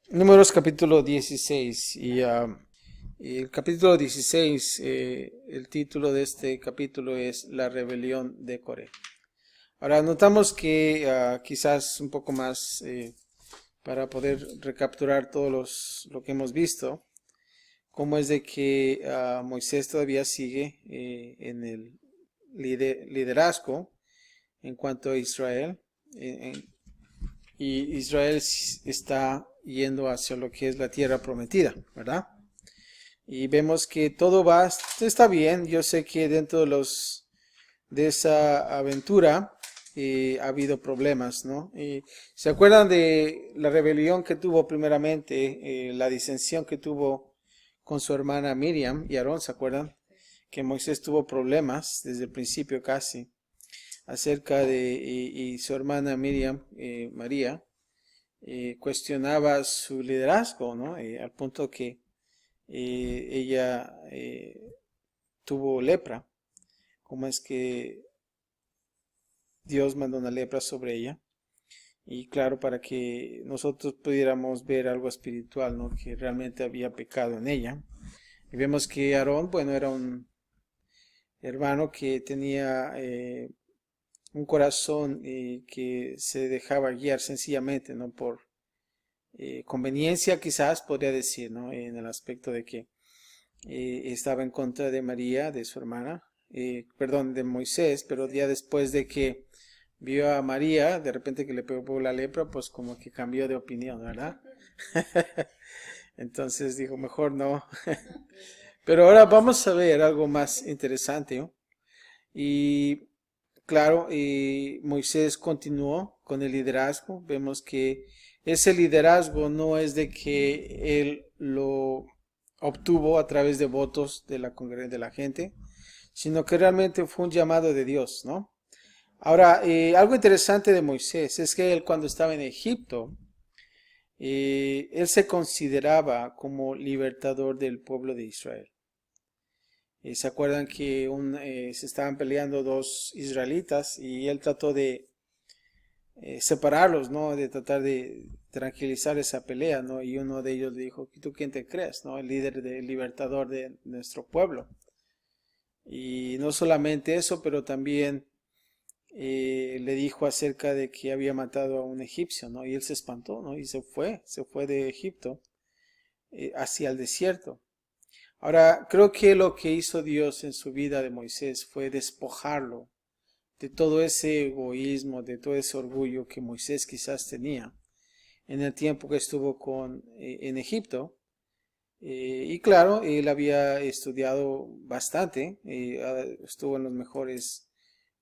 Números capítulo 16 y el capítulo 16, el título de este capítulo es La rebelión de Coré. Ahora notamos que quizás un poco más para poder recapturar lo que hemos visto, cómo es de que Moisés todavía sigue en el liderazgo en cuanto a Israel. Y Israel está yendo hacia lo que es la tierra prometida, ¿verdad? Y vemos que está bien. Yo sé que dentro de esa aventura ha habido problemas, ¿no? Y ¿se acuerdan de la rebelión que tuvo primeramente, la disensión que tuvo con su hermana Miriam y Aarón? ¿Se acuerdan? Que Moisés tuvo problemas desde el principio casi acerca y su hermana Miriam, María, cuestionaba su liderazgo, ¿no? Al punto que ella tuvo lepra. ¿Cómo es que Dios mandó una lepra sobre ella? Y claro, para que nosotros pudiéramos ver algo espiritual, ¿no? Que realmente había pecado en ella. Y vemos que Aarón, bueno, era un hermano que tenía un corazón que se dejaba guiar sencillamente, ¿no? Por conveniencia, quizás podría decir, ¿no? En el aspecto de que estaba en contra de María, de su hermana, perdón, de Moisés, pero ya después de que vio a María, de repente que le pegó la lepra, pues como que cambió de opinión, ¿verdad? Entonces dijo, mejor no. Pero ahora vamos a ver algo más interesante, ¿no? Y claro, Moisés continuó con el liderazgo. Vemos que ese liderazgo no es de que él lo obtuvo a través de votos de la gente, sino que realmente fue un llamado de Dios, ¿no? Ahora, algo interesante de Moisés es que él cuando estaba en Egipto, él se consideraba como libertador del pueblo de Israel. ¿Se acuerdan que se estaban peleando dos israelitas y él trató de separarlos, ¿no? De tratar de tranquilizar esa pelea, ¿no? Y uno de ellos le dijo, ¿tú quién te crees, no? El líder del libertador de nuestro pueblo. Y no solamente eso, pero también le dijo acerca de que había matado a un egipcio, ¿no? Y él se espantó, ¿no? Y se fue de Egipto hacia el desierto. Ahora, creo que lo que hizo Dios en su vida de Moisés fue despojarlo de todo ese egoísmo, de todo ese orgullo que Moisés quizás tenía en el tiempo que estuvo en Egipto. Y claro, él había estudiado bastante, estuvo en las mejores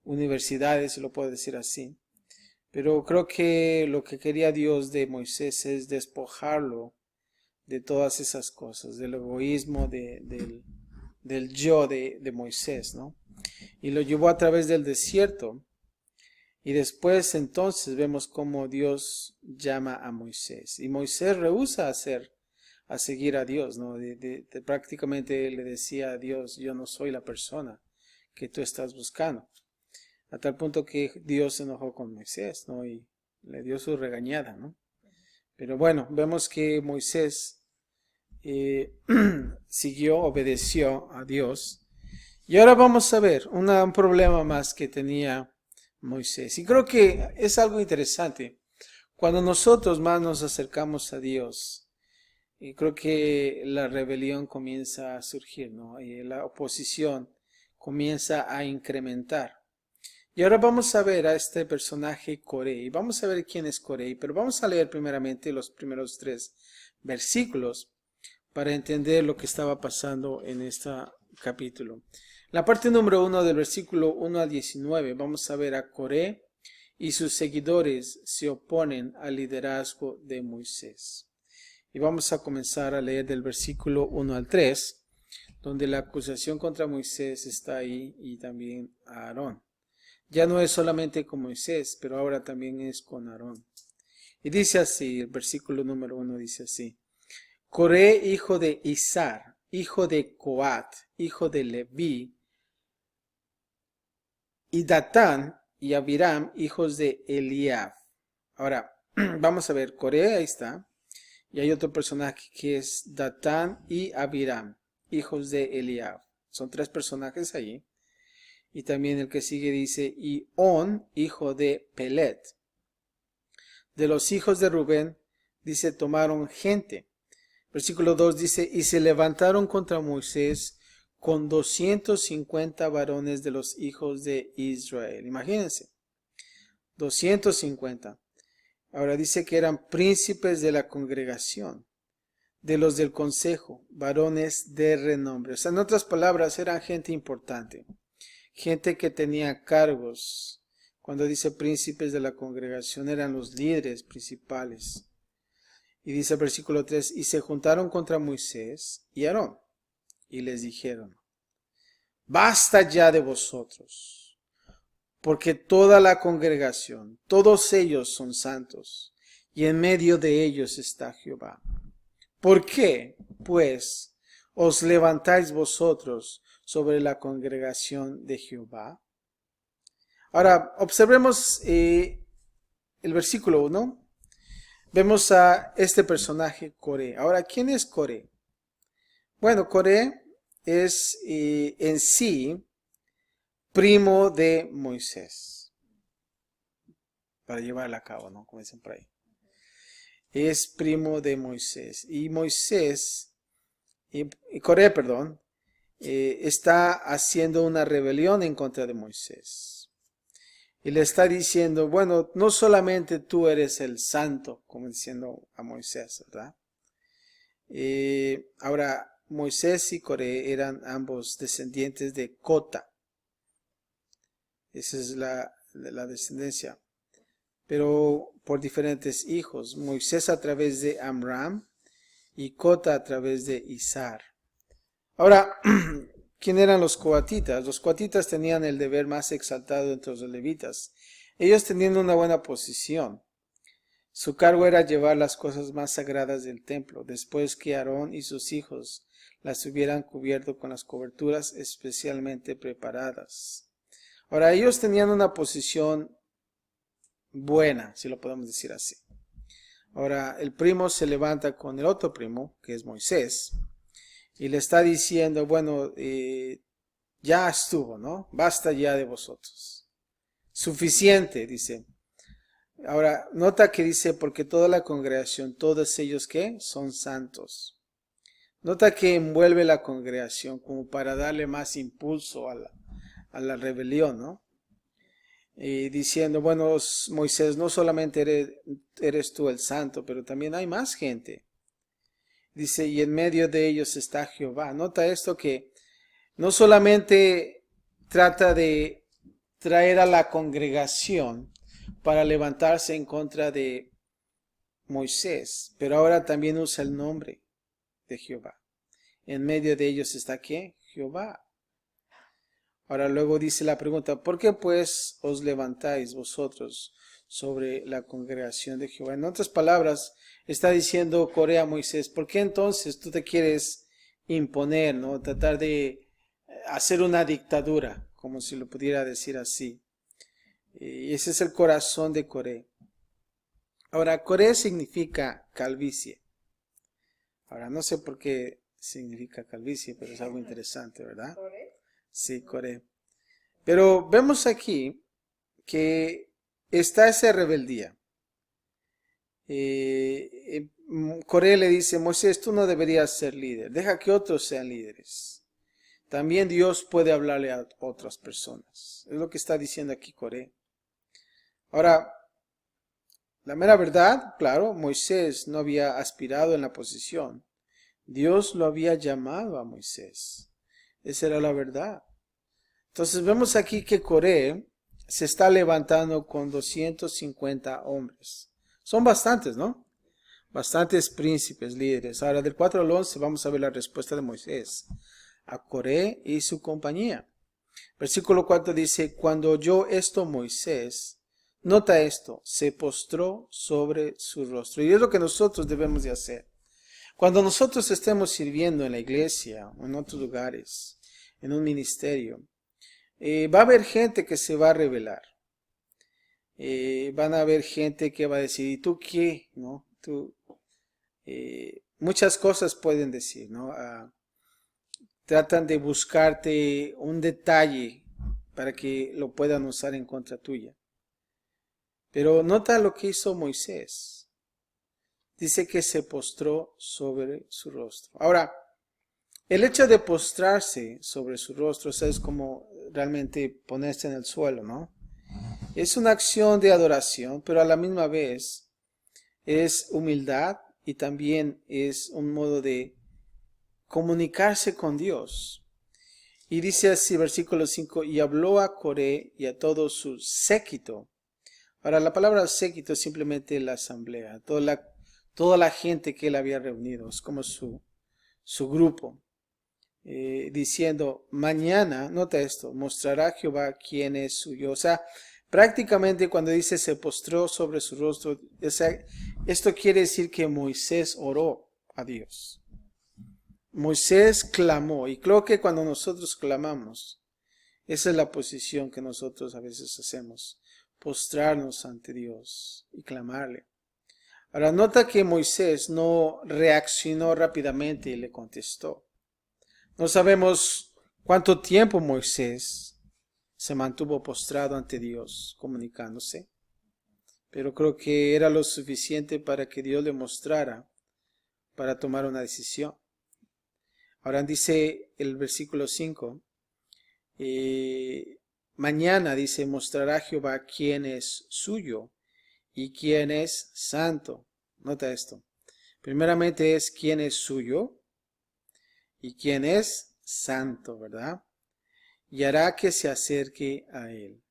universidades, se lo puedo decir así. Pero creo que lo que quería Dios de Moisés es despojarlo de todas esas cosas, del egoísmo, del yo de Moisés, ¿no? Y lo llevó a través del desierto. Y después entonces vemos cómo Dios llama a Moisés. Y Moisés rehúsa a seguir a Dios, ¿no? Prácticamente le decía a Dios, yo no soy la persona que tú estás buscando. A tal punto que Dios se enojó con Moisés, ¿no? Y le dio su regañada, ¿no? Pero bueno, vemos que Moisés siguió, obedeció a Dios. Y ahora vamos a ver un problema más que tenía Moisés. Y creo que es algo interesante. Cuando nosotros más nos acercamos a Dios, y creo que la rebelión comienza a surgir, ¿no? Y la oposición comienza a incrementar. Y ahora vamos a ver a este personaje Coré. Y vamos a ver quién es Coré. Pero vamos a leer primeramente los primeros 3 versículos para entender lo que estaba pasando en este capítulo. La parte número 1 del versículo 1 al 19, vamos a ver a Coré y sus seguidores se oponen al liderazgo de Moisés. Y vamos a comenzar a leer del versículo 1 al 3, donde la acusación contra Moisés está ahí y también a Aarón. Ya no es solamente con Moisés, pero ahora también es con Aarón. Y dice así, el versículo número 1 dice así. Coré, hijo de Izar, hijo de Coat, hijo de Leví, y Datán y Abiram, hijos de Eliab. Ahora, vamos a ver, Coré, ahí está. Y hay otro personaje que es Datán y Abiram, hijos de Eliab. Son 3 personajes allí. Y también el que sigue dice, y On, hijo de Pelet. De los hijos de Rubén, dice, tomaron gente. Versículo 2 dice, y se levantaron contra Moisés con 250 varones de los hijos de Israel. Imagínense, 250. Ahora dice que eran príncipes de la congregación, de los del consejo, varones de renombre. O sea, en otras palabras, eran gente importante, gente que tenía cargos. Cuando dice príncipes de la congregación, eran los líderes principales. Y dice el versículo 3, y se juntaron contra Moisés y Aarón, y les dijeron, basta ya de vosotros, porque toda la congregación, todos ellos son santos, y en medio de ellos está Jehová. ¿Por qué, pues, os levantáis vosotros sobre la congregación de Jehová? Ahora, observemos el versículo 1. Vemos a este personaje, Coré. Ahora, ¿quién es Coré? Bueno, Coré es en sí primo de Moisés. Para llevarla a cabo, ¿no? Como dicen por ahí. Es primo de Moisés. Y Moisés, Coré, perdón, está haciendo una rebelión en contra de Moisés. Y le está diciendo, bueno, no solamente tú eres el santo, como diciendo a Moisés, ¿verdad? Ahora, Moisés y Coré eran ambos descendientes de Cota. Esa es la descendencia. Pero por diferentes hijos. Moisés a través de Amram y Cota a través de Izar. Ahora, ¿quién eran los coatitas? Los coatitas tenían el deber más exaltado entre los levitas. Ellos tenían una buena posición. Su cargo era llevar las cosas más sagradas del templo, después que Aarón y sus hijos las hubieran cubierto con las coberturas especialmente preparadas. Ahora, ellos tenían una posición buena, si lo podemos decir así. Ahora, el primo se levanta con el otro primo, que es Moisés, y le está diciendo, bueno, ya estuvo, ¿no? Basta ya de vosotros. Suficiente, dice. Ahora, nota que dice, porque toda la congregación, todos ellos, ¿qué? Son santos. Nota que envuelve la congregación como para darle más impulso a la rebelión, ¿no? Y diciendo, bueno, Moisés, no solamente eres tú el santo, pero también hay más gente. Dice, y en medio de ellos está Jehová. Nota esto que no solamente trata de traer a la congregación para levantarse en contra de Moisés, pero ahora también usa el nombre de Jehová. En medio de ellos está ¿qué? Jehová. Ahora luego dice la pregunta, ¿por qué pues os levantáis vosotros sobre la congregación de Jehová? En otras palabras, está diciendo Coré a Moisés, ¿por qué entonces tú te quieres imponer, ¿no? Tratar de hacer una dictadura, como si lo pudiera decir así. Y ese es el corazón de Coré. Ahora, Coré significa calvicie. Ahora, no sé por qué significa calvicie, pero es algo interesante, ¿verdad? Sí, Coré. Pero vemos aquí que está esa rebeldía. Coré le dice, Moisés, tú no deberías ser líder, deja que otros sean líderes. También Dios puede hablarle a otras personas. Es lo que está diciendo aquí Coré. Ahora, la mera verdad, claro, Moisés no había aspirado en la posición. Dios lo había llamado a Moisés. Esa era la verdad. Entonces vemos aquí que Coré se está levantando con 250 hombres. Son bastantes, ¿no? Bastantes príncipes, líderes. Ahora del 4 al 11 vamos a ver la respuesta de Moisés a Coré y su compañía. Versículo 4 dice, cuando oyó esto Moisés, nota esto, se postró sobre su rostro. Y es lo que nosotros debemos de hacer. Cuando nosotros estemos sirviendo en la iglesia o en otros lugares, en un ministerio, va a haber gente que se va a rebelar. Van a haber gente que va a decir, ¿y tú qué? ¿No? Tú, muchas cosas pueden decir, ¿no? Tratan de buscarte un detalle para que lo puedan usar en contra tuya. Pero nota lo que hizo Moisés. Dice que se postró sobre su rostro. Ahora, el hecho de postrarse sobre su rostro, es como realmente ponerse en el suelo, ¿no? Es una acción de adoración, pero a la misma vez es humildad y también es un modo de comunicarse con Dios. Y dice así, versículo 5, y habló a Coré y a todo su séquito. Ahora, la palabra séquito es simplemente la asamblea, toda la gente que él había reunido, es como su grupo, diciendo, mañana, nota esto, mostrará Jehová quién es suyo. O sea, prácticamente cuando dice se postró sobre su rostro, o sea, esto quiere decir que Moisés oró a Dios. Moisés clamó, y creo que cuando nosotros clamamos, esa es la posición que nosotros a veces hacemos, postrarnos ante Dios y clamarle. Ahora, nota que Moisés no reaccionó rápidamente y le contestó. No sabemos cuánto tiempo Moisés se mantuvo postrado ante Dios, comunicándose, pero creo que era lo suficiente para que Dios le mostrara para tomar una decisión. Ahora dice el versículo 5, mañana dice, mostrará Jehová quién es suyo y quién es santo. Nota esto. Primeramente es quién es suyo y quién es santo, ¿verdad? Y hará que se acerque a él.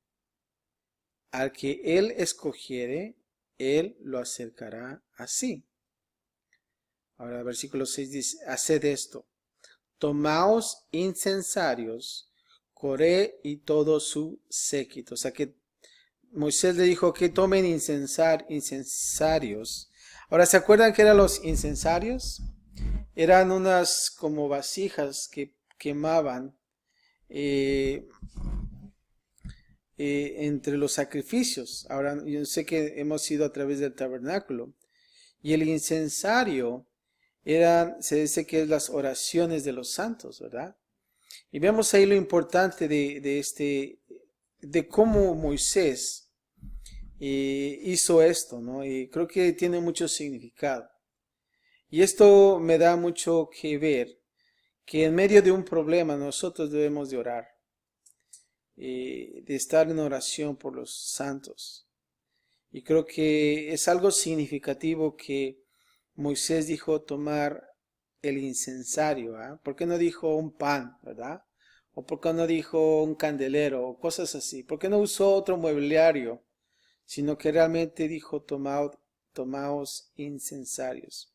Al que él escogiere, él lo acercará así. Ahora, versículo 6 dice, haced esto. Tomaos incensarios, Coré y todo su séquito. O sea que Moisés le dijo que tomen incensarios. Ahora, ¿se acuerdan qué eran los incensarios? Eran unas como vasijas que quemaban entre los sacrificios. Ahora, yo sé que hemos ido a través del tabernáculo. Y el incensario se dice que es las oraciones de los santos, ¿verdad? Y vemos ahí lo importante de cómo Moisés hizo esto, ¿no? Y creo que tiene mucho significado. Y esto me da mucho que ver, que en medio de un problema nosotros debemos de orar, de estar en oración por los santos. Y creo que es algo significativo que Moisés dijo tomar el incensario, ¿eh? ¿Por qué no dijo un pan, verdad? ¿O por qué no dijo un candelero o cosas así? ¿Por qué no usó otro mobiliario? Sino que realmente dijo tomaos incensarios.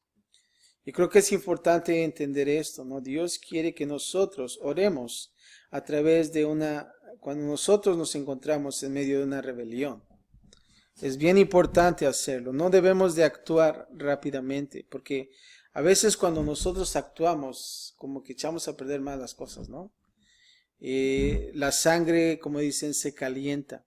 Y creo que es importante entender esto, ¿no? Dios quiere que nosotros oremos a través de cuando nosotros nos encontramos en medio de una rebelión. Es bien importante hacerlo, no debemos de actuar rápidamente, porque a veces cuando nosotros actuamos, como que echamos a perder más las cosas, ¿no? La sangre, como dicen, se calienta.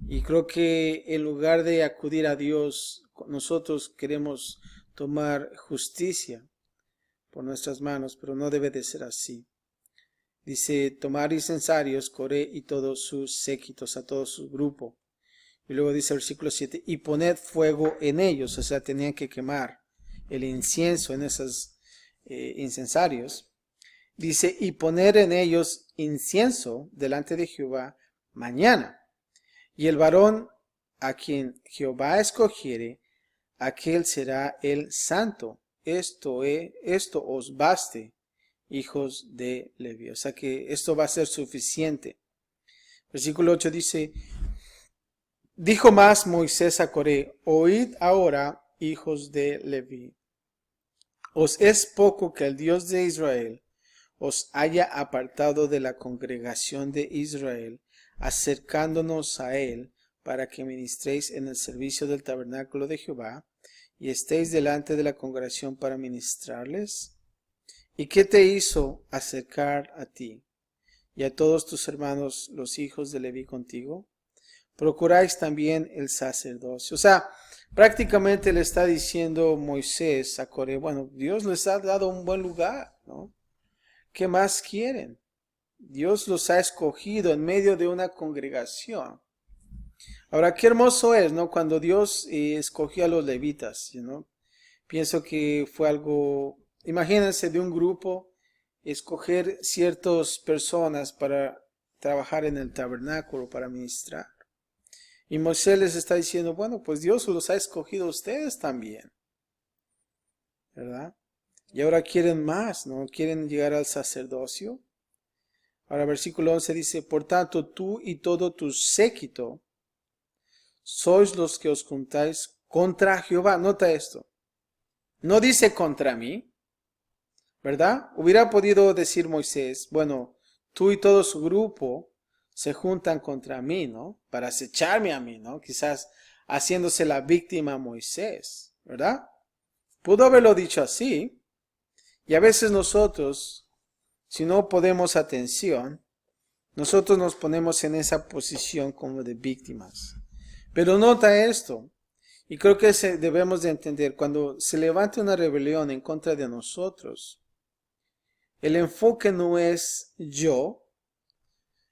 Y creo que en lugar de acudir a Dios, nosotros queremos tomar justicia por nuestras manos, pero no debe de ser así. Dice, tomar incensarios, Coré y todos sus séquitos, a todo su grupo. Y luego dice el versículo 7, y poned fuego en ellos, o sea, tenían que quemar el incienso en esos incensarios. Dice, y poner en ellos incienso delante de Jehová mañana. Y el varón a quien Jehová escogiere, aquel será el santo. Esto os baste, hijos de Leví. O sea que esto va a ser suficiente. Versículo 8 dice, dijo más Moisés a Coré, oíd ahora, hijos de Leví. ¿Os es poco que el Dios de Israel os haya apartado de la congregación de Israel, acercándonos a él, para que ministréis en el servicio del tabernáculo de Jehová, y estéis delante de la congregación para ministrarles? ¿Y qué te hizo acercar a ti, y a todos tus hermanos, los hijos de Leví contigo? Procuráis también el sacerdocio. O sea, Prácticamente le está diciendo Moisés a Coré, bueno, Dios les ha dado un buen lugar, ¿no? ¿Qué más quieren? Dios los ha escogido en medio de una congregación. Ahora, qué hermoso es, ¿no? Cuando Dios escogió a los levitas, ¿no? Pienso que fue algo, imagínense de un grupo, escoger ciertas personas para trabajar en el tabernáculo, para ministrar. Y Moisés les está diciendo, bueno, pues Dios los ha escogido a ustedes también, ¿verdad? Y ahora quieren más, ¿no? Quieren llegar al sacerdocio. Ahora versículo 11 dice, por tanto tú y todo tu séquito sois los que os juntáis contra Jehová. Nota esto. No dice contra mí, ¿verdad? Hubiera podido decir Moisés, bueno, tú y todo su grupo se juntan contra mí, ¿no? Para acecharme a mí, ¿no? Quizás haciéndose la víctima a Moisés, ¿verdad? Pudo haberlo dicho así. Y a veces nosotros, si no ponemos atención, nosotros nos ponemos en esa posición como de víctimas. Pero nota esto, y creo que debemos de entender, cuando se levanta una rebelión en contra de nosotros, el enfoque no es yo,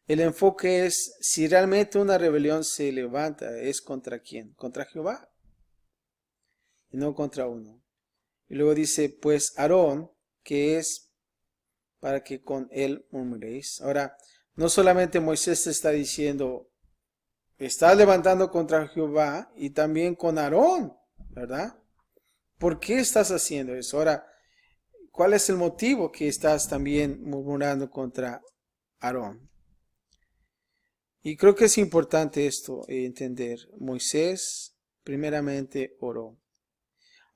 el enfoque es si realmente una rebelión se levanta, ¿es contra quién? Contra Jehová, y no contra uno. Y luego dice, pues Aarón, que es para que con él murmuréis. Ahora, no solamente Moisés está diciendo, estás levantando contra Jehová y también con Aarón, ¿verdad? ¿Por qué estás haciendo eso? Ahora, ¿cuál es el motivo que estás también murmurando contra Aarón? Y creo que es importante esto entender. Moisés primeramente oró.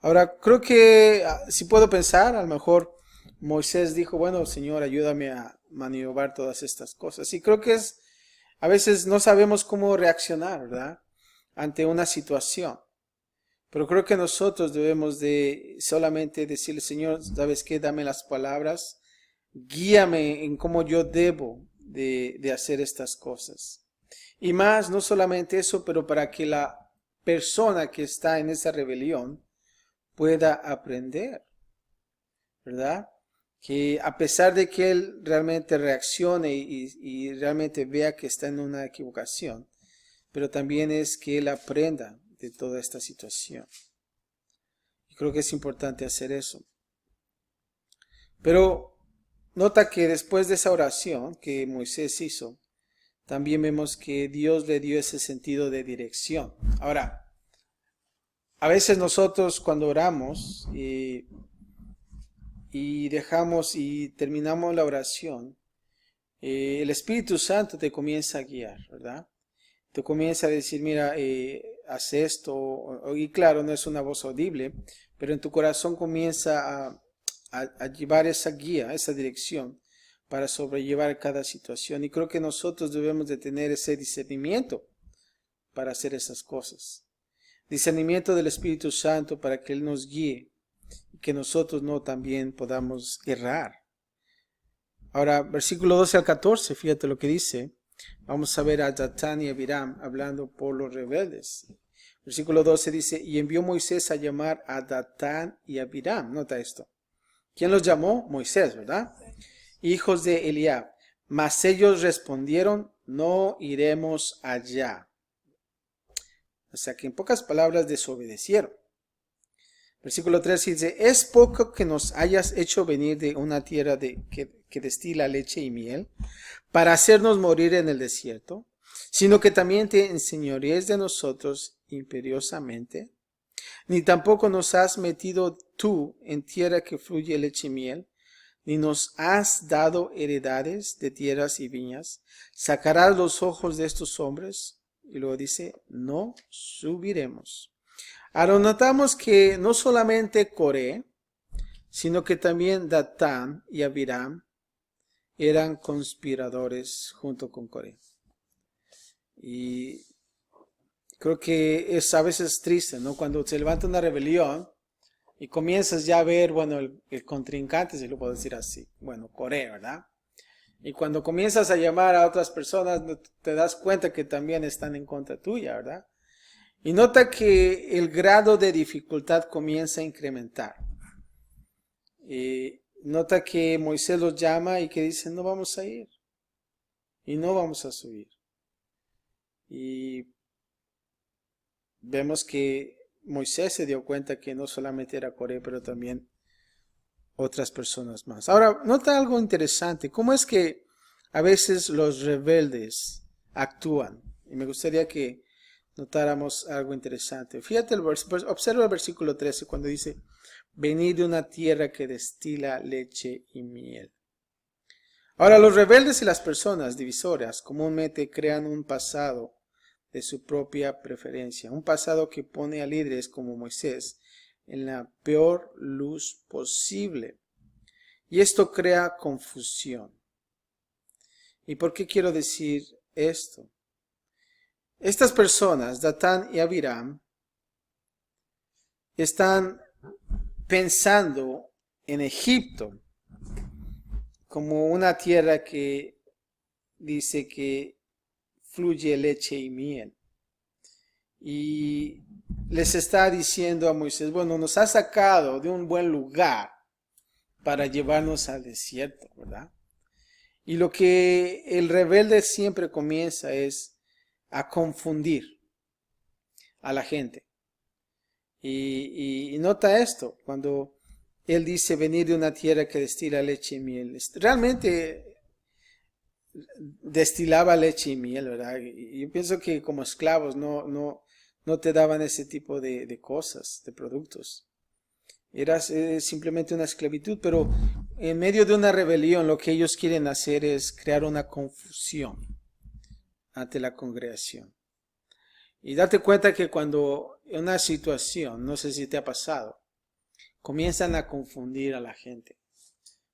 Ahora, creo que si puedo pensar, a lo mejor Moisés dijo, bueno, Señor, ayúdame a maniobrar todas estas cosas. Y creo que a veces no sabemos cómo reaccionar, ¿verdad? Ante una situación. Pero creo que nosotros debemos de solamente decirle, Señor, ¿sabes qué? Dame las palabras, guíame en cómo yo debo de hacer estas cosas. Y más, no solamente eso, pero para que la persona que está en esa rebelión pueda aprender, ¿verdad? Que a pesar de que él realmente reaccione y realmente vea que está en una equivocación, pero también es que él aprenda de toda esta situación. Y creo que es importante hacer eso. Pero nota que después de esa oración que Moisés hizo, también vemos que Dios le dio ese sentido de dirección. Ahora, a veces nosotros cuando oramos y dejamos y terminamos la oración, el Espíritu Santo te comienza a guiar, ¿verdad? Te comienza a decir, mira, haz esto, y claro, no es una voz audible, pero en tu corazón comienza a llevar esa guía, esa dirección para sobrellevar cada situación. Y creo que nosotros debemos de tener ese discernimiento para hacer esas cosas. Discernimiento del Espíritu Santo para que Él nos guíe y que nosotros no también podamos errar. Ahora, versículo 12 al 14, fíjate lo que dice. Vamos a ver a Datán y Abiram hablando por los rebeldes. Versículo 12 dice, y envió Moisés a llamar a Datán y Abiram. Nota esto. ¿Quién los llamó? Moisés, ¿verdad? Hijos de Eliab. Mas ellos respondieron, no iremos allá. O sea que en pocas palabras desobedecieron. Versículo 3 dice, es poco que nos hayas hecho venir de una tierra que destila leche y miel, para hacernos morir en el desierto, sino que también te enseñorees de nosotros imperiosamente. Ni tampoco nos has metido tú en tierra que fluye leche y miel, ni nos has dado heredades de tierras y viñas. Sacarás los ojos de estos hombres. Y luego dice, no subiremos. Ahora notamos que no solamente Coré, sino que también Datán y Abiram eran conspiradores junto con Coré. Y creo que es a veces triste, ¿no? Cuando se levanta una rebelión y comienzas ya a ver, bueno, el contrincante, si lo puedo decir así, bueno, Coré, ¿verdad? Y cuando comienzas a llamar a otras personas, te das cuenta que también están en contra tuya, ¿verdad? Y nota que el grado de dificultad comienza a incrementar. Nota que Moisés los llama y que dice, no vamos a ir. Y no vamos a subir. Y vemos que Moisés se dio cuenta que no solamente era Coré, pero también otras personas más. Ahora, nota algo interesante. ¿Cómo es que a veces los rebeldes actúan? Y me gustaría que notáramos algo interesante. Fíjate, observa el versículo 13 cuando dice, venid de una tierra que destila leche y miel. Ahora, los rebeldes y las personas divisorias comúnmente crean un pasado de su propia preferencia, un pasado que pone a líderes como Moisés en la peor luz posible. Y esto crea confusión. ¿Y por qué quiero decir esto? Estas personas, Datán y Abiram, están pensando en Egipto como una tierra que dice que fluye leche y miel. Y les está diciendo a Moisés, bueno, nos ha sacado de un buen lugar para llevarnos al desierto, ¿verdad? Y lo que el rebelde siempre comienza es a confundir a la gente. Y nota esto, cuando él dice venir de una tierra que destila leche y miel. Realmente destilaba leche y miel, ¿verdad? Y yo pienso que como esclavos no te daban ese tipo de cosas, de productos. Era simplemente una esclavitud, pero en medio de una rebelión lo que ellos quieren hacer es crear una confusión ante la congregación. Y date cuenta que cuando en una situación, no sé si te ha pasado, comienzan a confundir a la gente.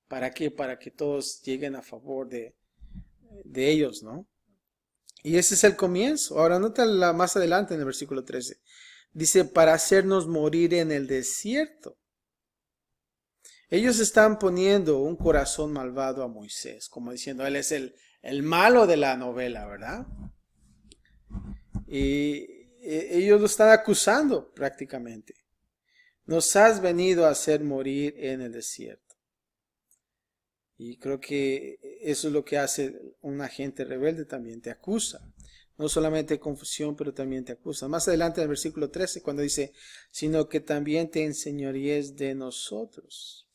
¿Para qué? Para que todos lleguen a favor de ellos, ¿no? Y ese es el comienzo. Ahora nota más adelante en el versículo 13. Dice, para hacernos morir en el desierto. Ellos están poniendo un corazón malvado a Moisés, como diciendo, él es el malo de la novela, ¿verdad? Y ellos lo están acusando prácticamente. Nos has venido a hacer morir en el desierto. Y creo que eso es lo que hace un agente rebelde también, te acusa. No solamente confusión, pero también te acusa. Más adelante en el versículo 13, cuando dice, sino que también te enseñoríes de nosotros.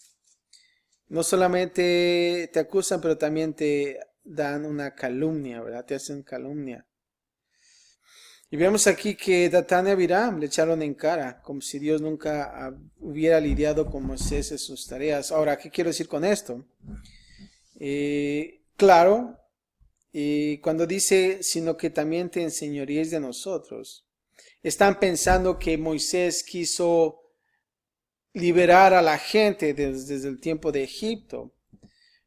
No solamente te acusan, pero también te dan una calumnia, ¿verdad? Te hacen calumnia. Y vemos aquí que Datán y Abiram le echaron en cara, como si Dios nunca hubiera lidiado con Moisés en sus tareas. Ahora, ¿qué quiero decir con esto? Claro, cuando dice, sino que también te enseñoríais de nosotros, están pensando que Moisés quiso liberar a la gente desde el tiempo de Egipto.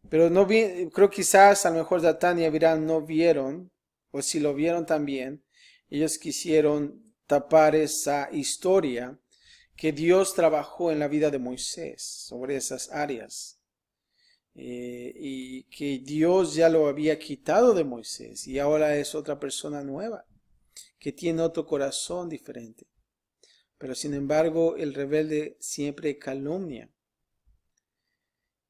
Pero no creo quizás a lo mejor Datán y Abiram no vieron, o si lo vieron también, ellos quisieron tapar esa historia que Dios trabajó en la vida de Moisés sobre esas áreas. Y que Dios ya lo había quitado de Moisés y ahora es otra persona nueva, que tiene otro corazón diferente. Pero sin embargo el rebelde siempre calumnia.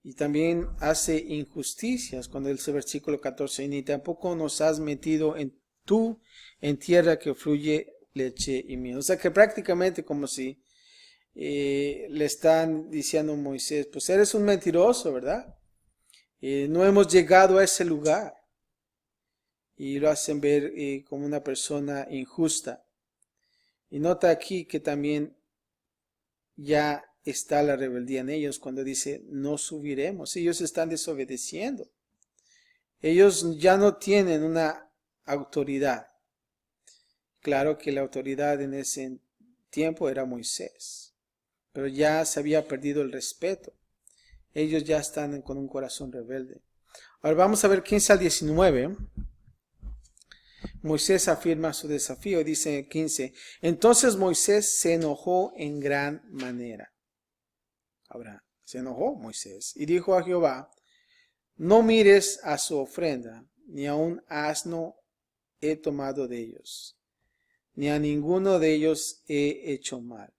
Y también hace injusticias cuando dice el versículo 14, ni tampoco nos has metido en tierra que fluye leche y miel. O sea que prácticamente como si le están diciendo a Moisés, pues eres un mentiroso, ¿verdad? No hemos llegado a ese lugar. Y lo hacen ver como una persona injusta. Y nota aquí que también ya está la rebeldía en ellos cuando dice no subiremos. Ellos están desobedeciendo. Ellos ya no tienen una autoridad. Claro que la autoridad en ese tiempo era Moisés, pero ya se había perdido el respeto. Ellos ya están con un corazón rebelde. Ahora vamos a ver 15 al 19. Moisés afirma su desafío. Dice 15. Entonces Moisés se enojó en gran manera. Ahora, se enojó Moisés y dijo a Jehová, no mires a su ofrenda, ni a un asno he tomado de ellos. ni a ninguno de ellos he hecho mal.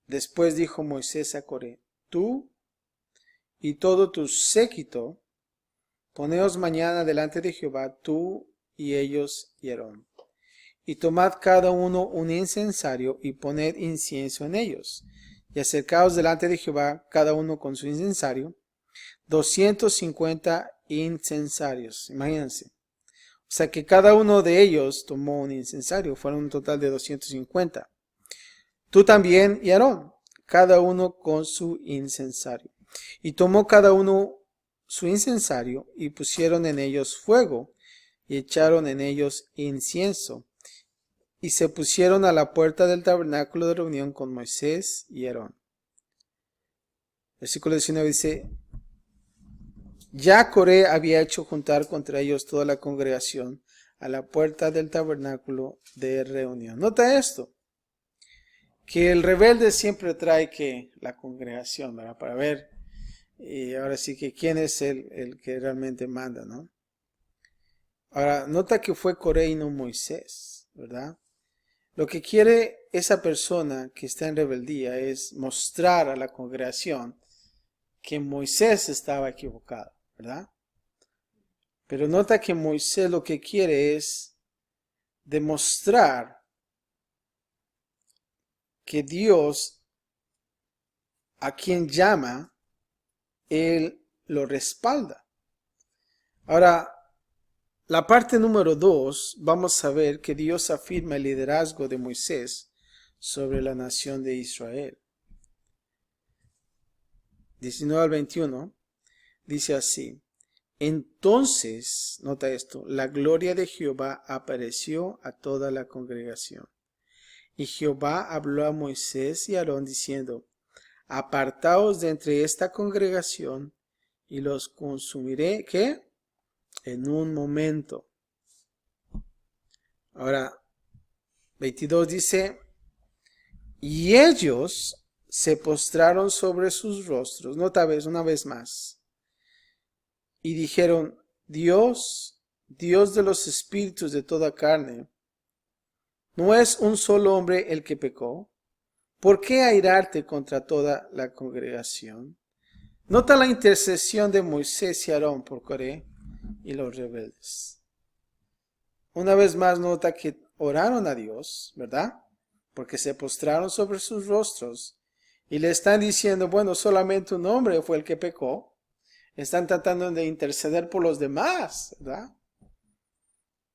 Después dijo Moisés a Coré, tú y todo tu séquito, poneos mañana delante de Jehová, tú y ellos y Aarón. Y tomad cada uno un incensario y poned incienso en ellos. Y acercaos delante de Jehová, cada uno con su incensario, 250 incensarios. Imagínense. O sea que cada uno de ellos tomó un incensario. Fueron un total de 250. Tú también y Aarón, cada uno con su incensario. Y tomó cada uno su incensario y pusieron en ellos fuego y echaron en ellos incienso. Y se pusieron a la puerta del tabernáculo de reunión con Moisés y Aarón. Versículo 19 dice, ya Coré había hecho juntar contra ellos toda la congregación a la puerta del tabernáculo de reunión. Nota esto, que el rebelde siempre trae que la congregación, ¿verdad? Para ver, y ahora sí que quién es el que realmente manda, ¿no? Ahora, nota que fue Coré y no Moisés, ¿verdad? Lo que quiere esa persona que está en rebeldía es mostrar a la congregación que Moisés estaba equivocado, ¿verdad? Pero nota que Moisés lo que quiere es demostrar que Dios, a quien llama, Él lo respalda. Ahora, la parte número 2, vamos a ver que Dios afirma el liderazgo de Moisés sobre la nación de Israel. 19 al 21 dice así, entonces, nota esto, la gloria de Jehová apareció a toda la congregación. Y Jehová habló a Moisés y a Aarón diciendo, apartaos de entre esta congregación y los consumiré, ¿qué? En un momento. Ahora, 22 dice, y ellos se postraron sobre sus rostros, nota una vez más, y dijeron, Dios, Dios de los espíritus de toda carne, ¿no es un solo hombre el que pecó? ¿Por qué airarte contra toda la congregación? Nota la intercesión de Moisés y Aarón por Coré y los rebeldes. Una vez más nota que oraron a Dios, ¿verdad? Porque se postraron sobre sus rostros y le están diciendo, bueno, solamente un hombre fue el que pecó. Están tratando de interceder por los demás, ¿verdad?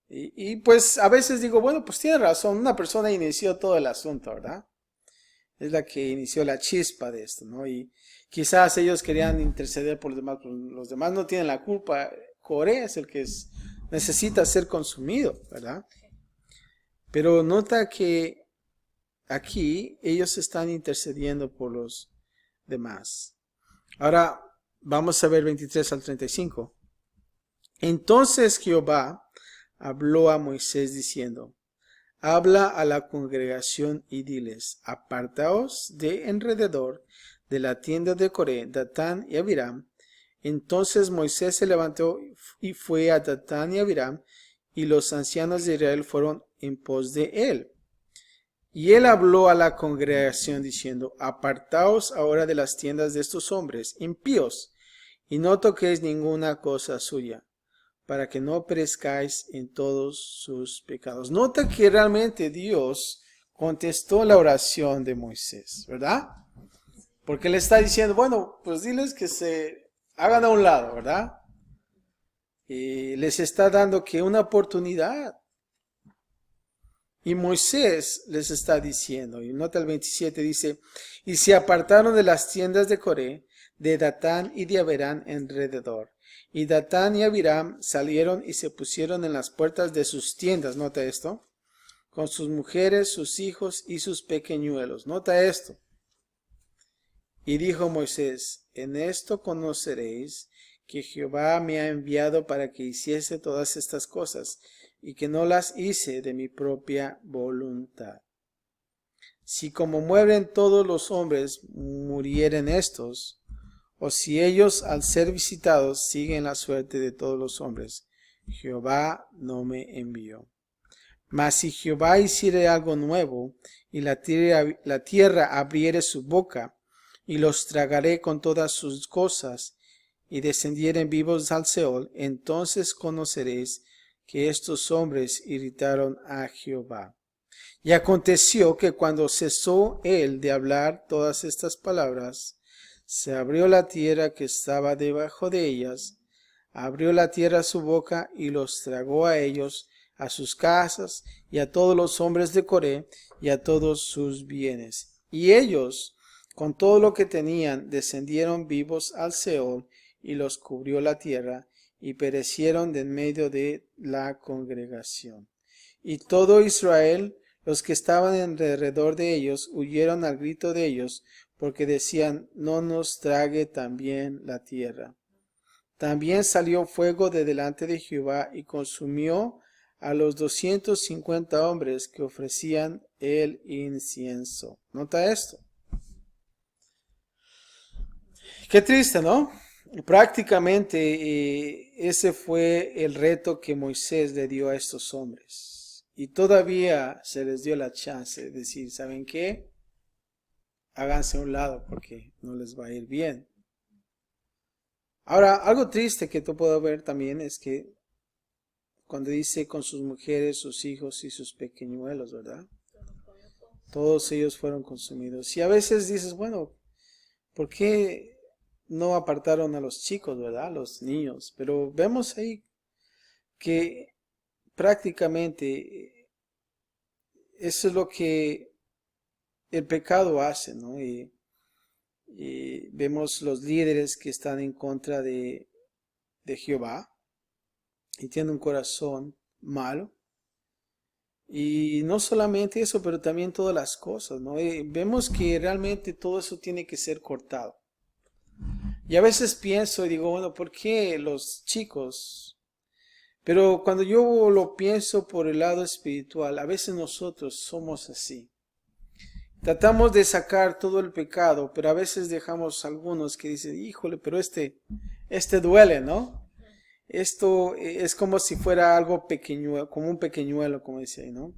Y pues a veces digo, bueno, pues tiene razón, una persona inició todo el asunto, ¿verdad? Es la que inició la chispa de esto, ¿no? Y quizás ellos querían interceder por los demás no tienen la culpa. Coré es el que necesita ser consumido, ¿verdad? Pero nota que aquí ellos están intercediendo por los demás. Ahora vamos a ver 23 al 35. Entonces Jehová habló a Moisés diciendo, habla a la congregación y diles, apartaos de alrededor de la tienda de Coré, Datán y Abiram. Entonces Moisés se levantó y fue a Datán y Abiram, y los ancianos de Israel fueron en pos de él. Y él habló a la congregación diciendo, apartaos ahora de las tiendas de estos hombres impíos, y no toquéis ninguna cosa suya, para que no perezcáis en todos sus pecados. Nota que realmente Dios contestó la oración de Moisés, ¿verdad? Porque le está diciendo, bueno, pues diles que se hagan a un lado, ¿verdad? Y les está dando que una oportunidad. Y Moisés les está diciendo, y nota el 27, dice, y se apartaron de las tiendas de Coré, de Datán y de Abiram alrededor. Y Datán y Abiram salieron y se pusieron en las puertas de sus tiendas, nota esto, con sus mujeres, sus hijos y sus pequeñuelos. Nota esto. Y dijo Moisés, en esto conoceréis que Jehová me ha enviado para que hiciese todas estas cosas, y que no las hice de mi propia voluntad. Si como mueren todos los hombres murieren estos, o si ellos al ser visitados siguen la suerte de todos los hombres, Jehová no me envió. Mas si Jehová hiciere algo nuevo, y la tierra abriere su boca, y los tragaré con todas sus cosas, y descendieren vivos al Seol, entonces conoceréis que estos hombres irritaron a Jehová. Y aconteció que cuando cesó él de hablar todas estas palabras, se abrió la tierra que estaba debajo de ellas, abrió la tierra su boca y los tragó a ellos, a sus casas y a todos los hombres de Coré y a todos sus bienes. Y ellos, con todo lo que tenían, descendieron vivos al Seol y los cubrió la tierra y perecieron de en medio de la congregación. Y todo Israel, los que estaban alrededor de ellos, huyeron al grito de ellos, porque decían, no nos trague también la tierra. También salió fuego de delante de Jehová y consumió a los 250 hombres que ofrecían el incienso. Nota esto. Qué triste, ¿no? Prácticamente ese fue el reto que Moisés le dio a estos hombres. Y todavía se les dio la chance de decir, ¿saben qué? Háganse a un lado porque no les va a ir bien. Ahora, algo triste que tú puedo ver también es que cuando dice con sus mujeres, sus hijos y sus pequeñuelos, ¿verdad? Todos ellos fueron consumidos. Y a veces dices, bueno, ¿por qué no apartaron a los chicos, ¿verdad? Los niños. Pero vemos ahí que prácticamente eso es lo que el pecado hace, ¿no? Y vemos los líderes que están en contra de Jehová y tienen un corazón malo. Y no solamente eso, pero también todas las cosas, ¿no? Y vemos que realmente todo eso tiene que ser cortado. Y a veces pienso y digo, bueno, ¿por qué los chicos? Pero cuando yo lo pienso por el lado espiritual, a veces nosotros somos así. Tratamos de sacar todo el pecado, pero a veces dejamos algunos que dicen, híjole, pero este duele, ¿no? Esto es como si fuera algo pequeño, como un pequeñuelo, como dice ahí, ¿no?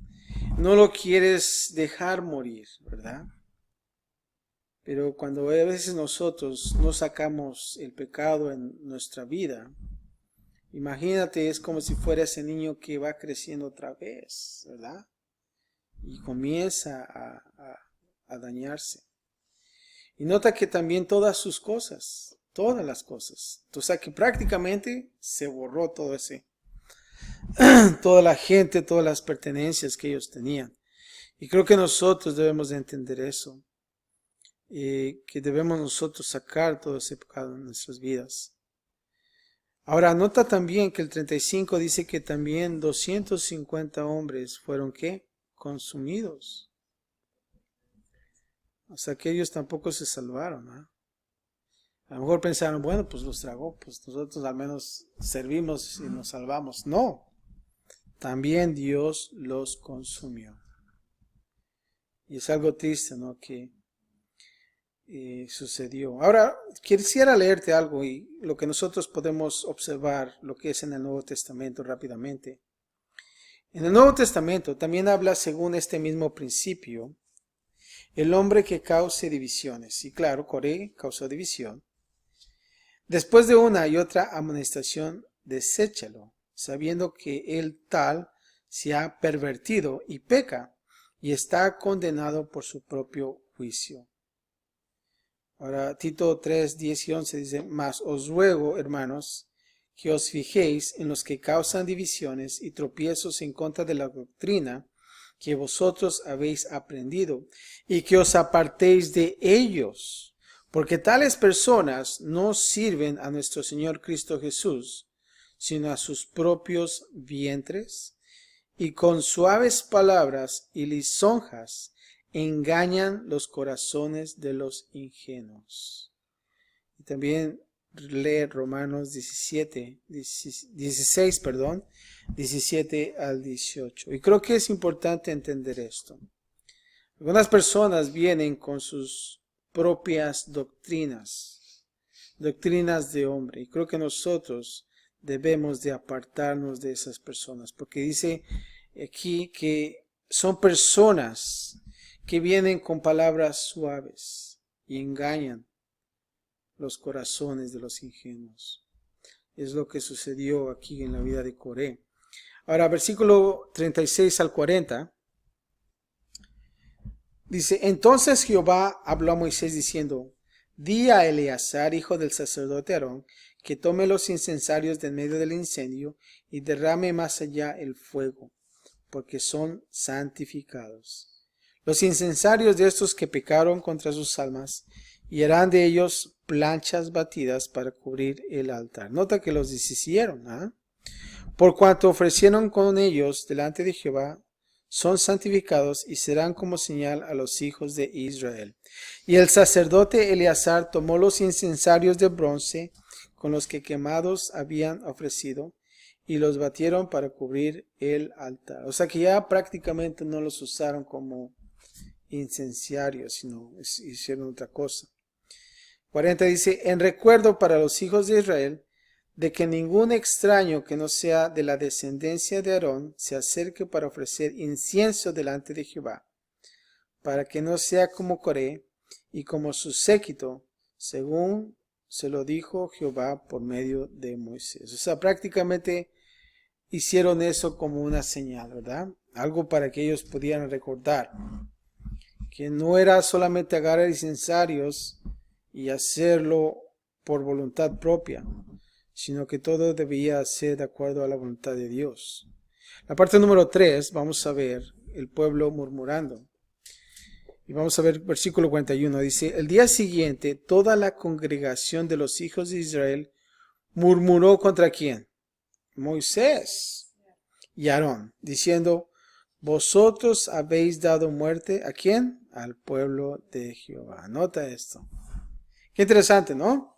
No lo quieres dejar morir, ¿verdad? Pero cuando a veces nosotros no sacamos el pecado en nuestra vida, imagínate, es como si fuera ese niño que va creciendo otra vez, ¿verdad? Y comienza a dañarse. Y nota que también todas sus cosas, todas las cosas. O sea que prácticamente se borró todo ese, toda la gente, todas las pertenencias que ellos tenían. Y creo que nosotros debemos de entender eso. Que debemos nosotros sacar todo ese pecado en nuestras vidas. Ahora, nota también que el 35 dice que también 250 hombres fueron, ¿qué? Consumidos. O sea que ellos tampoco se salvaron, ¿eh? A lo mejor pensaron, bueno, pues los tragó, pues nosotros al menos servimos y nos salvamos. No, también Dios los consumió. Y es algo triste, ¿no? Que sucedió. Ahora, quisiera leerte algo y lo que nosotros podemos observar, lo que es en el Nuevo Testamento rápidamente. En el Nuevo Testamento también habla según este mismo principio, el hombre que cause divisiones. Y claro, Coré causó división. Después de una y otra amonestación, deséchalo, sabiendo que el tal se ha pervertido y peca, y está condenado por su propio juicio. Ahora, Tito 3, 10 y 11 dice, mas os ruego, hermanos, que os fijéis en los que causan divisiones y tropiezos en contra de la doctrina que vosotros habéis aprendido, y que os apartéis de ellos, porque tales personas no sirven a nuestro Señor Cristo Jesús, sino a sus propios vientres, y con suaves palabras y lisonjas engañan los corazones de los ingenuos. Y también lee Romanos 16, 17 al 18. Y creo que es importante entender esto. Algunas personas vienen con sus propias doctrinas de hombre. Y creo que nosotros debemos de apartarnos de esas personas. Porque dice aquí que son personas que vienen con palabras suaves y engañan los corazones de los ingenuos. Es lo que sucedió aquí en la vida de Coré. Ahora, versículo 36 al 40. Dice, entonces Jehová habló a Moisés diciendo, di a Eleazar, hijo del sacerdote Aarón, que tome los incensarios de en medio del incendio y derrame más allá el fuego, porque son santificados. Los incensarios de estos que pecaron contra sus almas, y harán de ellos planchas batidas para cubrir el altar. Nota que los deshicieron, ¿ah? Por cuanto ofrecieron con ellos delante de Jehová, son santificados y serán como señal a los hijos de Israel. Y el sacerdote Eleazar tomó los incensarios de bronce con los que quemados habían ofrecido y los batieron para cubrir el altar. O sea que ya prácticamente no los usaron como incenciarios, sino hicieron otra cosa. 40 dice, en recuerdo para los hijos de Israel, de que ningún extraño que no sea de la descendencia de Aarón se acerque para ofrecer incienso delante de Jehová, para que no sea como Coré y como su séquito, según se lo dijo Jehová por medio de Moisés. O sea, prácticamente hicieron eso como una señal, ¿verdad? Algo para que ellos pudieran recordar que no era solamente agarrar incensarios y hacerlo por voluntad propia, sino que todo debía ser de acuerdo a la voluntad de Dios. La parte número 3, vamos a ver el pueblo murmurando. Y vamos a ver versículo 41, dice, el día siguiente toda la congregación de los hijos de Israel murmuró contra ¿quién? Moisés y Aarón, diciendo, vosotros habéis dado muerte ¿a quién? Al pueblo de Jehová. Nota esto. Qué interesante, ¿no?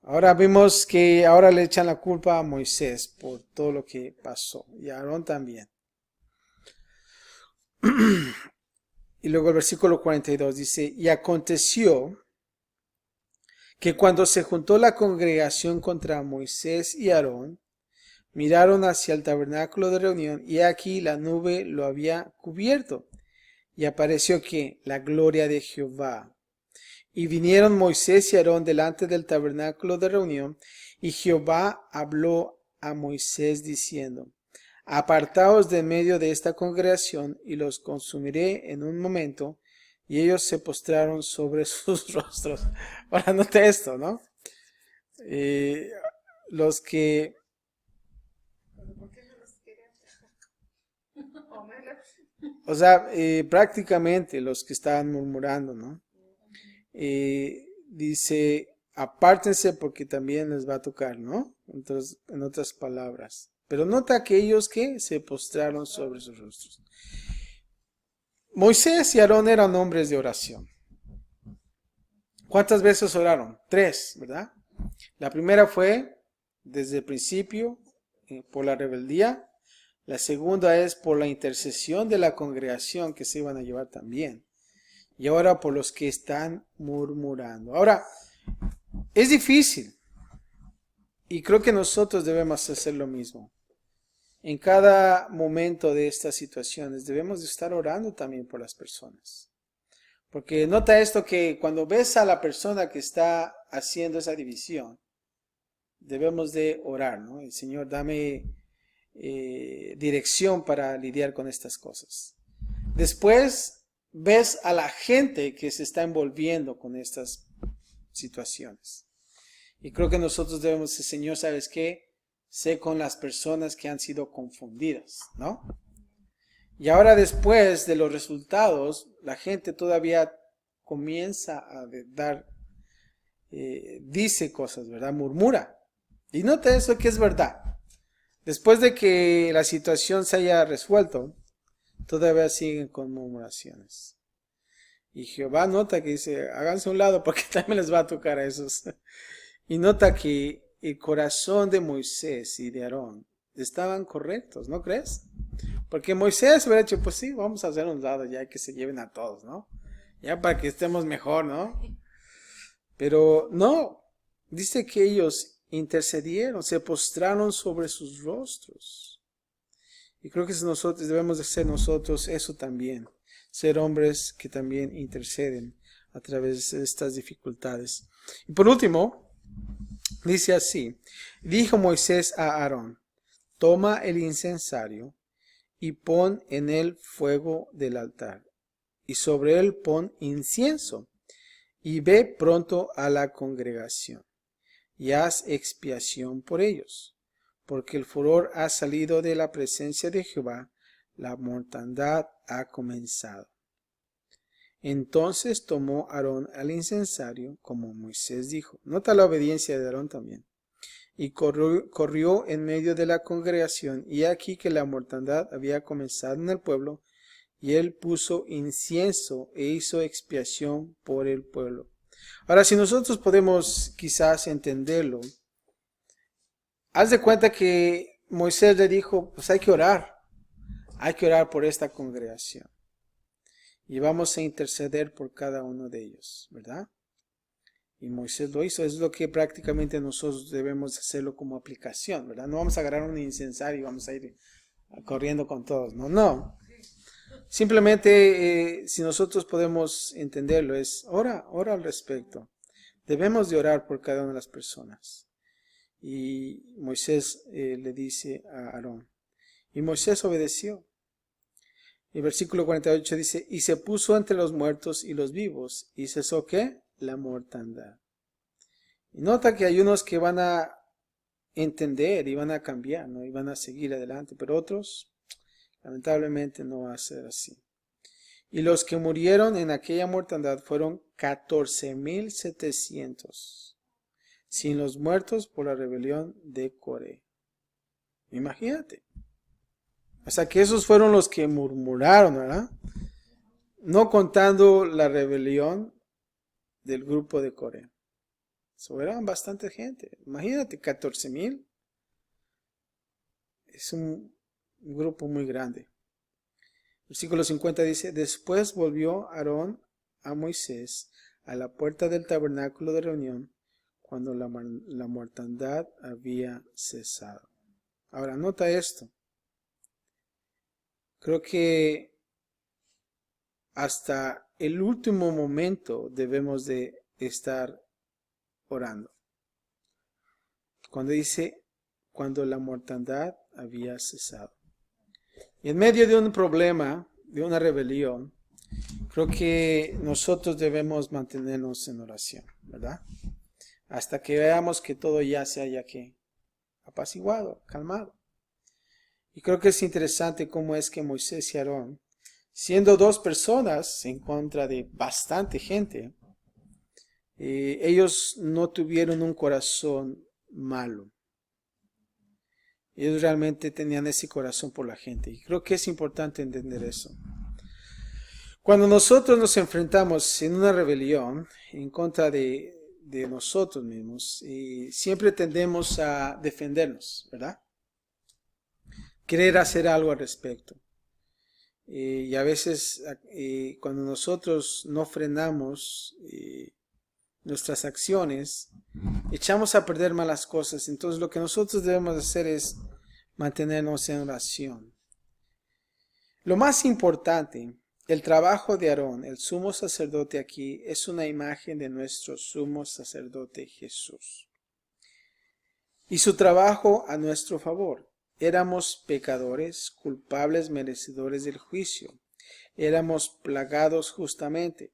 Ahora vimos que ahora le echan la culpa a Moisés por todo lo que pasó y a Aarón también. Y luego el versículo 42 dice, y aconteció que cuando se juntó la congregación contra Moisés y Aarón, miraron hacia el tabernáculo de reunión y aquí la nube lo había cubierto y apareció que la gloria de Jehová. Y vinieron Moisés y Aarón delante del tabernáculo de reunión, y Jehová habló a Moisés diciendo, apartaos de medio de esta congregación, y los consumiré en un momento. Y ellos se postraron sobre sus rostros. Ahora nota esto, ¿no? Los que... O sea, prácticamente los que estaban murmurando, ¿no? Dice, apártense porque también les va a tocar, ¿no? Entonces, en otras palabras. Pero nota aquellos que se postraron sobre sus rostros. Moisés y Aarón eran hombres de oración. ¿Cuántas veces oraron? 3, ¿verdad? La primera fue desde el principio por la rebeldía. La segunda es por la intercesión de la congregación que se iban a llevar también. Y ahora por los que están murmurando. Ahora, es difícil. Y creo que nosotros debemos hacer lo mismo. En cada momento de estas situaciones debemos de estar orando también por las personas. Porque nota esto que cuando ves a la persona que está haciendo esa división, debemos de orar, ¿no? El Señor, dame dirección para lidiar con estas cosas. Después ves a la gente que se está envolviendo con estas situaciones. Y creo que nosotros debemos decir, Señor, ¿sabes qué? Sé con las personas que han sido confundidas, ¿no? Y ahora después de los resultados, la gente todavía comienza a dice cosas, ¿verdad? Murmura. Y nota eso que es verdad. Después de que la situación se haya resuelto, todavía siguen con murmuraciones. Y Jehová nota que dice, háganse a un lado porque también les va a tocar a esos. Y nota que el corazón de Moisés y de Aarón estaban correctos, ¿no crees? Porque Moisés hubiera dicho, pues sí, vamos a hacer un lado ya que se lleven a todos, ¿no? Ya para que estemos mejor, ¿no? Pero no, dice que ellos intercedieron, se postraron sobre sus rostros. Y creo que nosotros debemos de ser nosotros eso también, ser hombres que también interceden a través de estas dificultades. Y por último, dice así, dijo Moisés a Aarón, toma el incensario y pon en él fuego del altar, y sobre él pon incienso, y ve pronto a la congregación, y haz expiación por ellos, porque el furor ha salido de la presencia de Jehová, la mortandad ha comenzado. Entonces tomó Aarón al incensario, como Moisés dijo. Nota la obediencia de Aarón también. Y corrió en medio de la congregación, y aquí que la mortandad había comenzado en el pueblo, y él puso incienso e hizo expiación por el pueblo. Ahora, si nosotros podemos quizás entenderlo, haz de cuenta que Moisés le dijo, pues hay que orar por esta congregación. Y vamos a interceder por cada uno de ellos, ¿verdad? Y Moisés lo hizo, es lo que prácticamente nosotros debemos hacerlo como aplicación, ¿verdad? No vamos a agarrar un incensario y vamos a ir corriendo con todos, no. Simplemente, si nosotros podemos entenderlo, es ora al respecto. Debemos de orar por cada una de las personas. Y Moisés le dice a Aarón. Y Moisés obedeció. Y versículo 48 dice, y se puso entre los muertos y los vivos. ¿Y cesó qué? La mortandad. Y nota que hay unos que van a entender y van a cambiar, ¿no? Y van a seguir adelante. Pero otros, lamentablemente, no va a ser así. Y los que murieron en aquella mortandad fueron 14,700, sin los muertos por la rebelión de Coré. Imagínate. O sea que esos fueron los que murmuraron, ¿verdad? No contando la rebelión del grupo de Coré. Eso eran bastante gente. Imagínate, 14,000. Es un grupo muy grande. Versículo 50 dice, después volvió Aarón a Moisés a la puerta del tabernáculo de reunión cuando la mortandad había cesado. Ahora, nota esto. Creo que hasta el último momento debemos de estar orando. Cuando dice, cuando la mortandad había cesado. Y en medio de un problema, de una rebelión, creo que nosotros debemos mantenernos en oración, ¿verdad? Hasta que veamos que todo ya se haya que apaciguado, calmado. Y creo que es interesante cómo es que Moisés y Aarón, siendo dos personas en contra de bastante gente, ellos no tuvieron un corazón malo. Ellos realmente tenían ese corazón por la gente. Y creo que es importante entender eso. Cuando nosotros nos enfrentamos en una rebelión en contra de nosotros mismos, siempre tendemos a defendernos, ¿verdad? Querer hacer algo al respecto. Y a veces cuando nosotros no frenamos nuestras acciones, echamos a perder malas cosas. Entonces lo que nosotros debemos hacer es mantenernos en oración. Lo más importante, el trabajo de Aarón, el sumo sacerdote aquí, es una imagen de nuestro sumo sacerdote Jesús. Y su trabajo a nuestro favor. Éramos pecadores, culpables, merecedores del juicio. Éramos plagados justamente.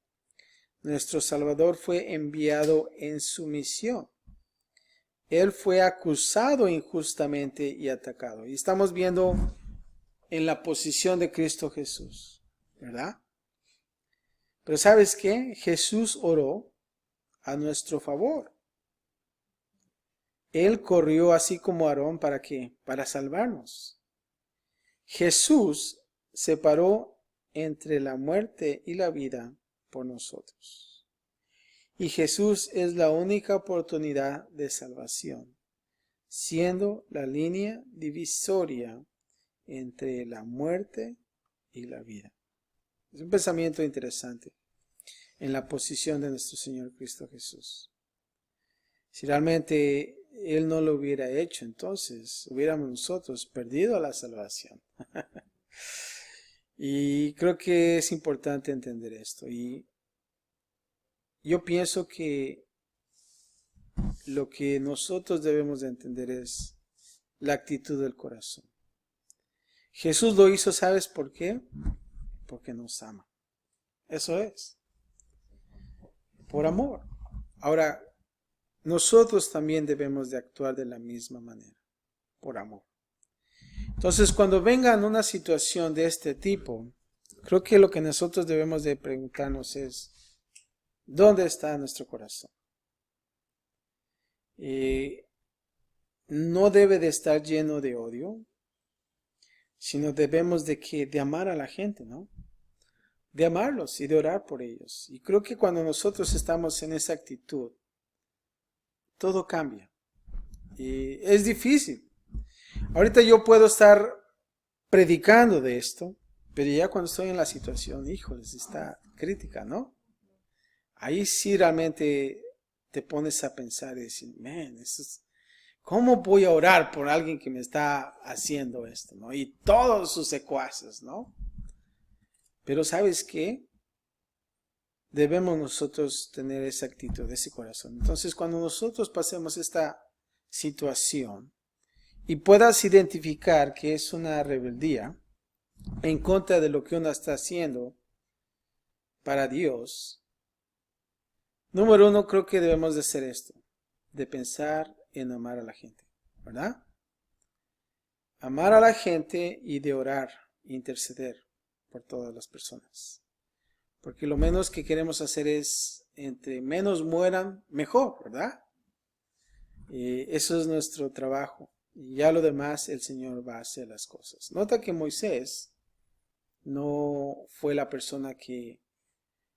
Nuestro Salvador fue enviado en su misión. Él fue acusado injustamente y atacado. Y estamos viendo en la posición de Cristo Jesús, ¿verdad? Pero ¿sabes qué? Jesús oró a nuestro favor. Él corrió así como Aarón, ¿para qué? Para salvarnos. Jesús se paró entre la muerte y la vida por nosotros. Y Jesús es la única oportunidad de salvación, siendo la línea divisoria entre la muerte y la vida. Es un pensamiento interesante en la posición de nuestro Señor Cristo Jesús. Si realmente Él no lo hubiera hecho, entonces hubiéramos nosotros perdido la salvación. Y creo que es importante entender esto. Y yo pienso que lo que nosotros debemos de entender es la actitud del corazón. Jesús lo hizo, ¿sabes por qué? Porque nos ama. Eso es. Por amor. Ahora, nosotros también debemos de actuar de la misma manera. Por amor. Entonces, cuando venga una situación de este tipo, creo que lo que nosotros debemos de preguntarnos es, ¿dónde está nuestro corazón? No debe de estar lleno de odio, sino debemos de amar a la gente, ¿no? De amarlos y de orar por ellos. Y creo que cuando nosotros estamos en esa actitud, todo cambia. Y es difícil. Ahorita yo puedo estar predicando de esto, pero ya cuando estoy en la situación, híjoles, está crítica, ¿no? Ahí sí realmente te pones a pensar y decir, man, ¿cómo voy a orar por alguien que me está haciendo esto, ¿no? Y todos sus secuaces, ¿no? Pero ¿sabes qué? Debemos nosotros tener esa actitud, ese corazón. Entonces, cuando nosotros pasemos esta situación y puedas identificar que es una rebeldía en contra de lo que uno está haciendo para Dios, número uno, creo que debemos de hacer esto, de pensar en amar a la gente, ¿verdad? Amar a la gente y de orar, interceder por todas las personas. Porque lo menos que queremos hacer es, entre menos mueran, mejor, ¿verdad? Eso es nuestro trabajo. Y ya lo demás, el Señor va a hacer las cosas. Nota que Moisés no fue la persona que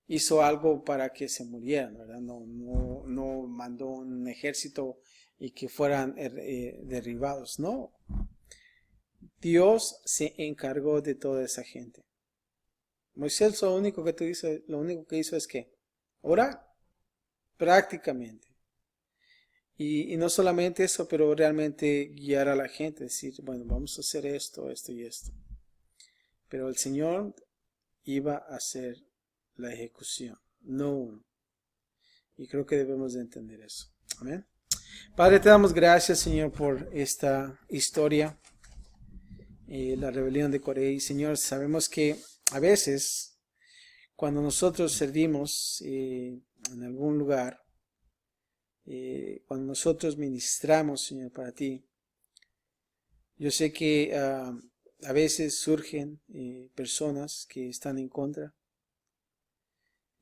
hizo algo para que se murieran, ¿verdad? No mandó un ejército y que fueran derribados, no. Dios se encargó de toda esa gente. Moisés lo único que hizo es que orar, prácticamente. Y no solamente eso, pero realmente guiar a la gente, decir, bueno, vamos a hacer esto, esto y esto. Pero el Señor iba a hacer la ejecución, no uno. Y creo que debemos de entender eso. Amén. Padre, te damos gracias, Señor, por esta historia, la rebelión de Coré. Y Señor, sabemos que a veces, cuando nosotros servimos en algún lugar, cuando nosotros ministramos, Señor, para ti, yo sé que a veces surgen personas que están en contra.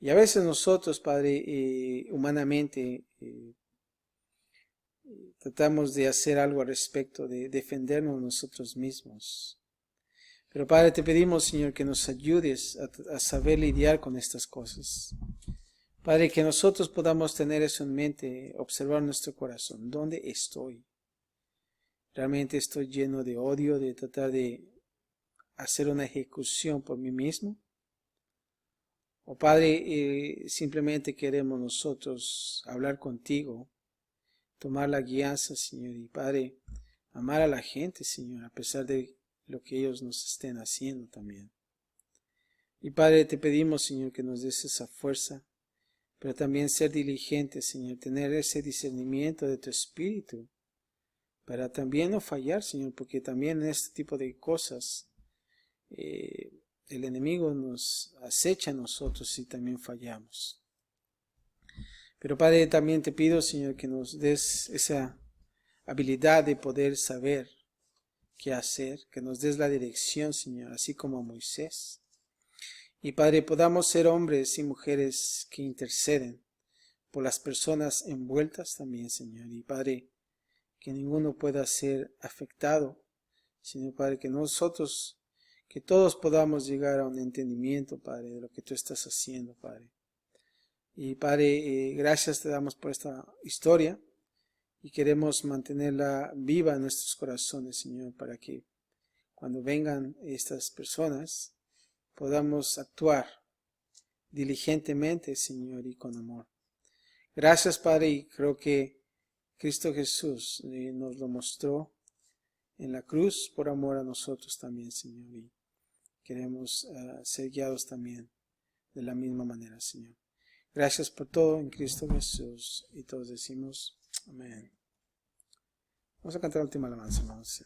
Y a veces nosotros, Padre, humanamente tratamos de hacer algo al respecto, de defendernos nosotros mismos. Pero Padre, te pedimos, Señor, que nos ayudes a saber lidiar con estas cosas. Padre, que nosotros podamos tener eso en mente, observar nuestro corazón. ¿Dónde estoy? ¿Realmente estoy lleno de odio, de tratar de hacer una ejecución por mí mismo? O Padre, simplemente queremos nosotros hablar contigo, tomar la guianza, Señor, y Padre, amar a la gente, Señor, a pesar de lo que ellos nos estén haciendo también. Y Padre, te pedimos, Señor, que nos des esa fuerza, pero también ser diligentes, Señor, tener ese discernimiento de tu espíritu, para también no fallar, Señor, porque también en este tipo de cosas el enemigo nos acecha a nosotros y también fallamos. Pero Padre, también te pido, Señor, que nos des esa habilidad de poder saber qué hacer, que nos des la dirección, Señor, así como a Moisés. Y Padre, podamos ser hombres y mujeres que interceden por las personas envueltas también, Señor. Y Padre, que ninguno pueda ser afectado, sino Padre, que nosotros, que todos podamos llegar a un entendimiento, Padre, de lo que tú estás haciendo, Padre. Y Padre, gracias te damos por esta historia y queremos mantenerla viva en nuestros corazones, Señor, para que cuando vengan estas personas podamos actuar diligentemente, Señor, y con amor. Gracias, Padre, y creo que Cristo Jesús nos lo mostró en la cruz por amor a nosotros también, Señor. Y queremos ser guiados también de la misma manera, Señor. Gracias por todo en Cristo Jesús. Y todos decimos amén. Vamos a cantar la última alabanza, hermanos.